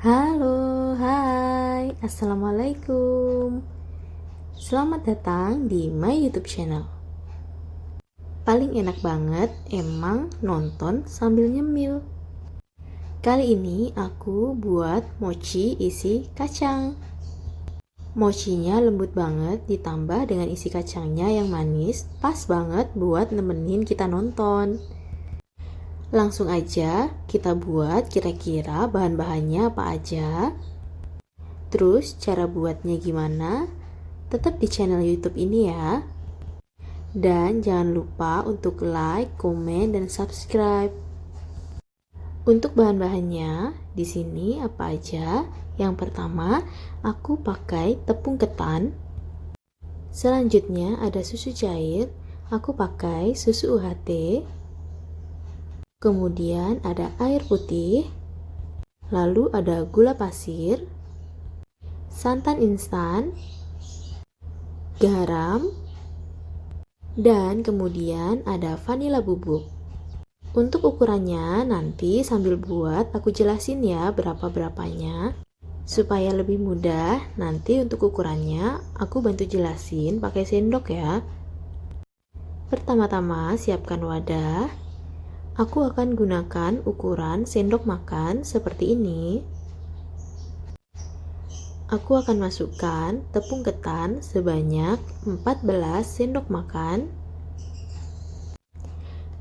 Halo, hai, assalamualaikum. Selamat datang di my YouTube channel. Paling enak banget emang nonton sambil nyemil. Kali ini aku buat mochi isi kacang. Mochinya lembut banget ditambah dengan isi kacangnya yang manis, pas banget buat nemenin kita nonton. Langsung aja kita buat kira-kira bahan-bahannya apa aja. Terus cara buatnya gimana? Tetap di channel YouTube ini ya. Dan jangan lupa untuk like, komen, dan subscribe. Untuk bahan-bahannya di sini apa aja? Yang pertama, aku pakai tepung ketan. Selanjutnya ada susu cair. Aku pakai susu UHT. Kemudian ada air putih. Lalu ada gula pasir, santan instan, garam, dan kemudian ada vanila bubuk. Untuk ukurannya nanti sambil buat aku jelasin ya berapa-berapanya. Supaya lebih mudah, nanti untuk ukurannya aku bantu jelasin pakai sendok ya. Pertama-tama siapkan wadah. Aku akan gunakan ukuran sendok makan seperti ini. Aku akan masukkan tepung ketan sebanyak 14 sendok makan.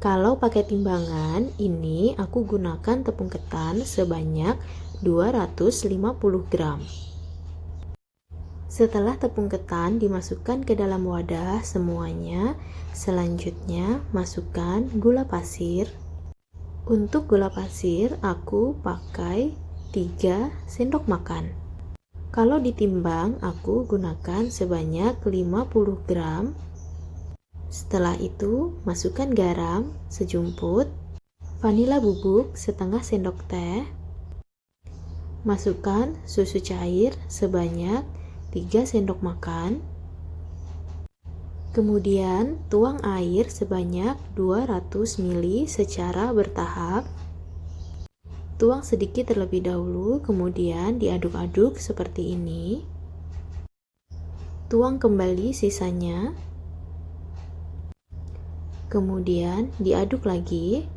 Kalau pakai timbangan, ini aku gunakan tepung ketan sebanyak 250 gram. Setelah tepung ketan dimasukkan ke dalam wadah semuanya, selanjutnya masukkan gula pasir. Untuk gula pasir, aku pakai 3 sendok makan. Kalau ditimbang, aku gunakan sebanyak 50 gram. Setelah itu, masukkan garam sejumput, vanila bubuk setengah sendok teh, masukkan susu cair sebanyak 3 sendok makan, kemudian tuang air sebanyak 200 ml secara bertahap. Tuang sedikit terlebih dahulu, kemudian diaduk-aduk seperti ini. Tuang kembali sisanya. Kemudian diaduk lagi.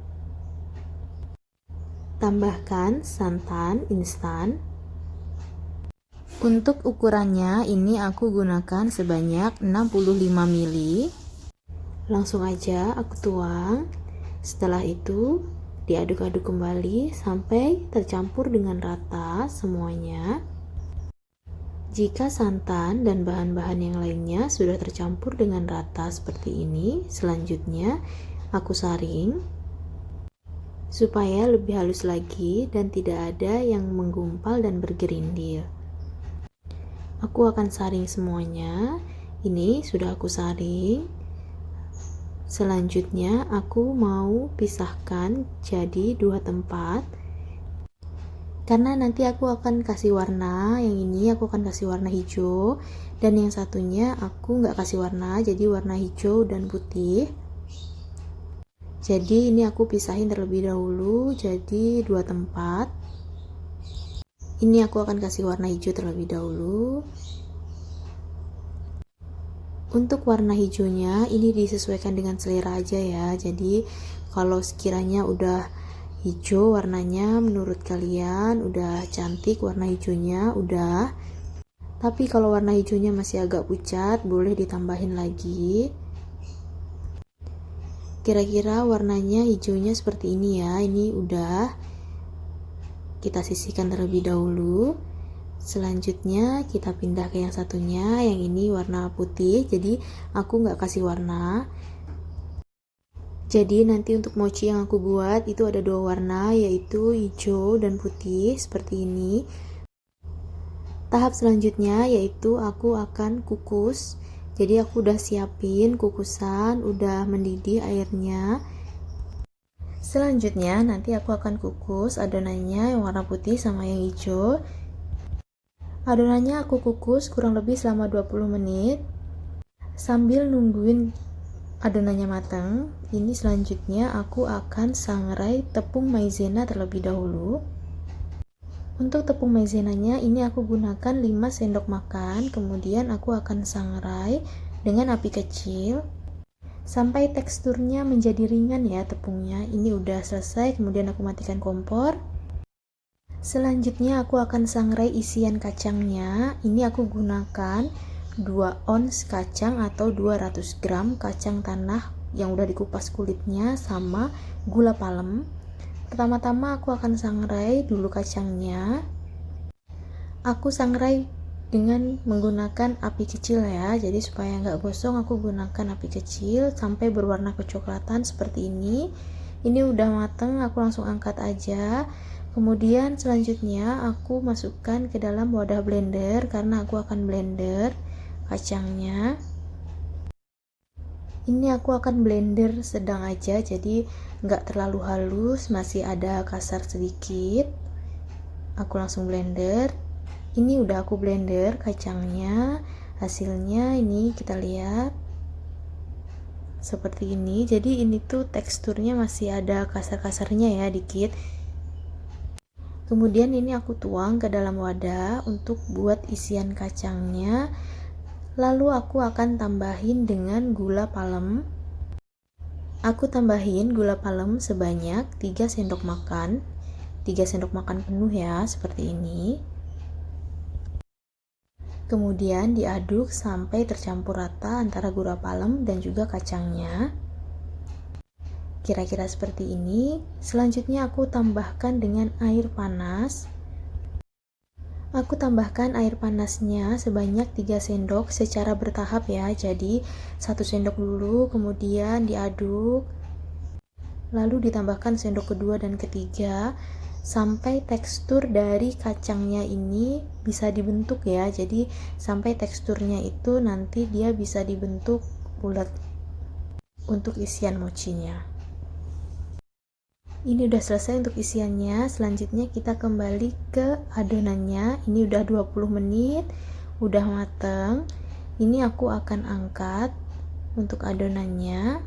Tambahkan santan instan. Untuk ukurannya ini aku gunakan sebanyak 65 ml. Langsung aja aku tuang. Setelah itu diaduk-aduk kembali sampai tercampur dengan rata semuanya. Jika santan dan bahan-bahan yang lainnya sudah tercampur dengan rata seperti ini, selanjutnya aku saring supaya lebih halus lagi dan tidak ada yang menggumpal dan bergerindil. Aku akan saring semuanya. Ini sudah aku saring. Selanjutnya aku mau pisahkan jadi 2 tempat. Karena nanti aku akan kasih warna, yang ini aku akan kasih warna hijau, dan yang satunya aku nggak kasih warna, jadi warna hijau dan putih. Jadi ini aku pisahin terlebih dahulu jadi 2 tempat. Ini aku akan kasih warna hijau terlebih dahulu. Untuk warna hijaunya ini disesuaikan dengan selera aja ya. Jadi kalau sekiranya udah hijau warnanya menurut kalian udah cantik warna hijaunya udah. Tapi kalau warna hijaunya masih agak pucat, boleh ditambahin lagi. Kira-kira warnanya hijaunya seperti ini ya. Ini udah. Kita sisihkan terlebih dahulu. Selanjutnya kita pindah ke yang satunya. Yang ini warna putih, jadi aku nggak kasih warna. Jadi nanti untuk mochi yang aku buat itu ada 2 warna, yaitu hijau dan putih seperti ini. Tahap selanjutnya yaitu aku akan kukus. Jadi aku udah siapin kukusan, udah mendidih airnya. Selanjutnya nanti aku akan kukus adonannya yang warna putih sama yang hijau. Adonannya aku kukus kurang lebih selama 20 menit. Sambil nungguin adonannya matang, ini selanjutnya aku akan sangrai tepung maizena terlebih dahulu. Untuk tepung maizenanya ini aku gunakan 5 sendok makan, kemudian aku akan sangrai dengan api kecil sampai teksturnya menjadi ringan ya tepungnya. Ini udah selesai, kemudian aku matikan kompor. Selanjutnya aku akan sangrai isian kacangnya. Ini aku gunakan 2 ons kacang atau 200 gram kacang tanah yang udah dikupas kulitnya sama gula palem. Pertama-tama aku akan sangrai dulu kacangnya. Aku sangrai dengan menggunakan api kecil ya, jadi supaya nggak gosong aku gunakan api kecil sampai berwarna kecoklatan seperti ini. Ini udah mateng, aku langsung angkat aja. Kemudian selanjutnya aku masukkan ke dalam wadah blender karena aku akan blender kacangnya. Ini aku akan blender sedang aja, jadi nggak terlalu halus, masih ada kasar sedikit. Aku langsung blender. Ini udah aku blender kacangnya, hasilnya ini kita lihat seperti ini. Jadi ini tuh teksturnya masih ada kasar-kasarnya ya dikit. Kemudian ini aku tuang ke dalam wadah untuk buat isian kacangnya. Lalu aku akan tambahin dengan gula palem. Aku tambahin gula palem sebanyak 3 sendok makan. 3 sendok makan penuh ya, seperti ini. Kemudian diaduk sampai tercampur rata antara gula palem dan juga kacangnya. Kira-kira seperti ini. Selanjutnya aku tambahkan dengan air panas. Aku tambahkan air panasnya sebanyak 3 sendok secara bertahap ya. Jadi 1 sendok dulu, kemudian diaduk. Lalu ditambahkan sendok kedua dan ketiga sampai tekstur dari kacangnya ini bisa dibentuk ya. Jadi sampai teksturnya itu nanti dia bisa dibentuk bulat untuk isian mochinya. Ini udah selesai untuk isiannya. Selanjutnya kita kembali ke adonannya. Ini udah 20 menit, udah mateng. Ini aku akan angkat untuk adonannya.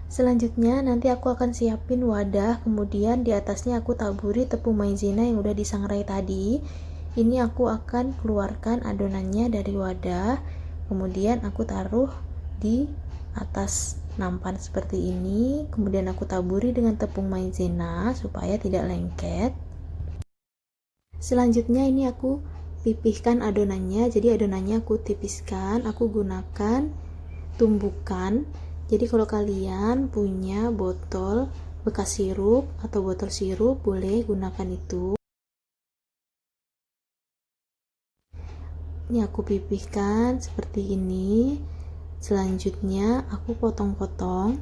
Selanjutnya nanti aku akan siapin wadah, kemudian di atasnya aku taburi tepung maizena yang udah disangrai tadi. Ini aku akan keluarkan adonannya dari wadah, kemudian aku taruh di atas nampan seperti ini, kemudian aku taburi dengan tepung maizena supaya tidak lengket. Selanjutnya ini aku pipihkan adonannya, jadi adonannya aku tipiskan, aku gunakan tumbukan. Jadi kalau kalian punya botol bekas sirup atau botol sirup, boleh gunakan itu. Ini aku pipihkan seperti ini. Selanjutnya aku potong-potong.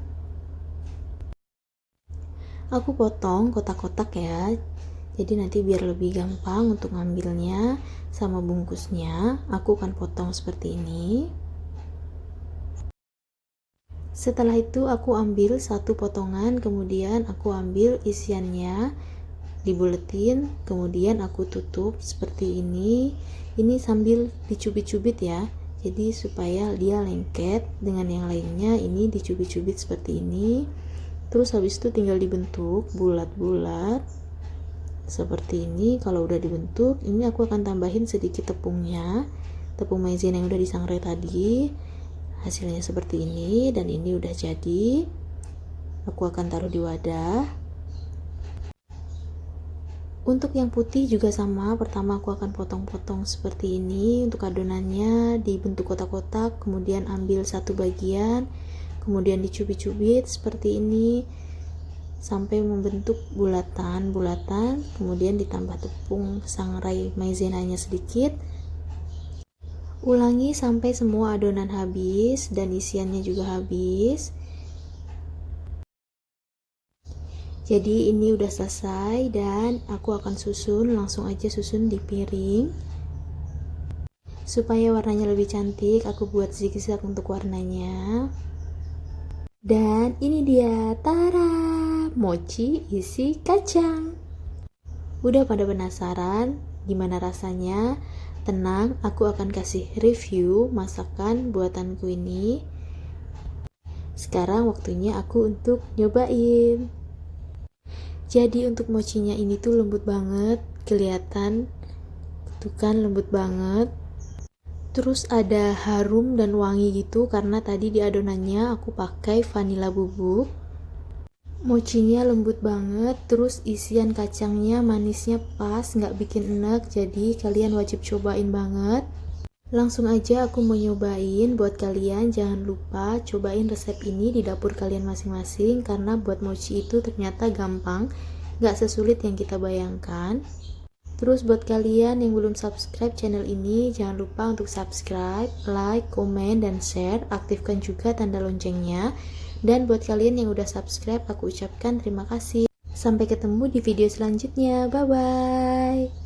Aku potong kotak-kotak ya. Jadi nanti biar lebih gampang untuk ngambilnya sama bungkusnya. Aku akan potong seperti ini. Setelah itu aku ambil satu potongan, kemudian aku ambil isiannya, dibuletin, kemudian aku tutup seperti ini. Ini sambil dicubit-cubit ya. Jadi supaya dia lengket dengan yang lainnya, ini dicubit-cubit seperti ini. Terus habis itu tinggal dibentuk bulat-bulat seperti ini. Kalau udah dibentuk, ini aku akan tambahin sedikit tepungnya, tepung maizena yang udah disangrai tadi. Hasilnya seperti ini, dan ini udah jadi. Aku akan taruh di wadah. Untuk yang putih juga sama, pertama aku akan potong-potong seperti ini untuk adonannya, dibentuk kotak-kotak, kemudian ambil satu bagian, kemudian dicubit-cubit seperti ini sampai membentuk bulatan-bulatan, kemudian ditambah tepung sangrai maizenanya sedikit. Ulangi sampai semua adonan habis dan isiannya juga habis. Jadi ini udah selesai dan aku akan susun, langsung aja susun di piring. Supaya warnanya lebih cantik, aku buat zigzag untuk warnanya. Dan ini dia, tara, mochi isi kacang. Udah pada penasaran gimana rasanya? Tenang, aku akan kasih review masakan buatanku ini. Sekarang waktunya aku untuk nyobain. Jadi untuk mochinya ini tuh lembut banget, kelihatan tuh kan lembut banget. Terus ada harum dan wangi gitu karena tadi di adonannya aku pakai vanila bubuk. Mochinya lembut banget, terus isian kacangnya manisnya pas, nggak bikin enek, jadi kalian wajib cobain banget. Langsung aja aku mau nyobain. Buat kalian jangan lupa cobain resep ini di dapur kalian masing-masing, karena buat mochi itu ternyata gampang, nggak sesulit yang kita bayangkan. Terus buat kalian yang belum subscribe channel ini, jangan lupa untuk subscribe, like, komen, dan share. Aktifkan juga tanda loncengnya. Dan buat kalian yang udah subscribe, aku ucapkan terima kasih. Sampai ketemu di video selanjutnya. Bye-bye.